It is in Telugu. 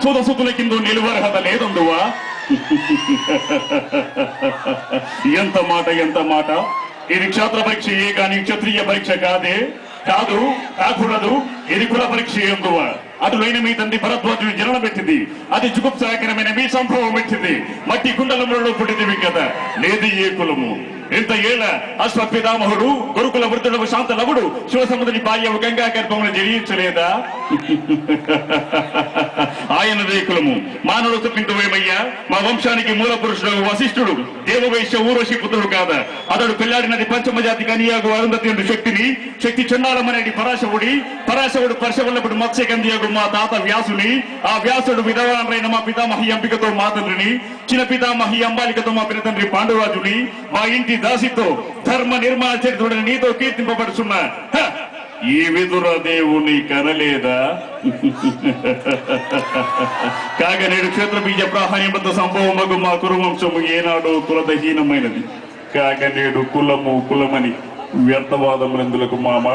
సుధసుతుల కింద నిలువర్హత లేదందువా? ఎంత మాట ఇది క్షాత్ర పరీక్షయే కాని క్షత్రియ పరీక్ష కాకూడదు. ఇది కుల పరీక్ష ఎందువా? అటులైన మీ తండ్రి భరద్వాజుని జనన పెట్టింది, అది జుగుప్సాకరమైన మీ సంభవం పెట్టింది. మట్టి కుండలంలో పుట్టింది కదా, లేది ఏ కులము. ఇంత ఏళ్ళ అశ్వత్పితామహుడు గురుకుల వృద్ధుడు శాంతలవుడు శివసముద్రుని బాల్యము గంగా గర్భమును జయించలేదా? ఆయన కులము. మానవుడు తప్పింతువేమయ్యా? మా వంశానికి మూల పురుషుడు వశిష్ఠుడు దేవవైశ్య ఊర్వశి పుత్రుడు కాదా? అతడు పెళ్లాడినది పంచమజాతి కనియాగు అరుంధతి శక్తి చండాలమనేది పరాశవుడు పరశవల్లపుడు మత్స్యగంధియాగు మా తాత వ్యాసుని, ఆ వ్యాసుడు విధవానరైన మా పితామహి అంబికతో మా తండ్రిని, చిన్న పితామహి అంబాలికతో మా పినతండ్రి పాండురాజుని, మా ఇంటి దాసితో ధర్మ నిర్మాణ చరిత్రుడిని నీతో కీర్తింపబడుతున్న ఈ విదుర దేవుని కనలేదా? కాగా నేడు క్షేత్ర బీజ ప్రాహాన్యత సంభవమగు మా కురువంశము ఏనాడు కులదహీనమైనది. కాగా నేడు కులమని వ్యర్థవాదములందులకు మామ.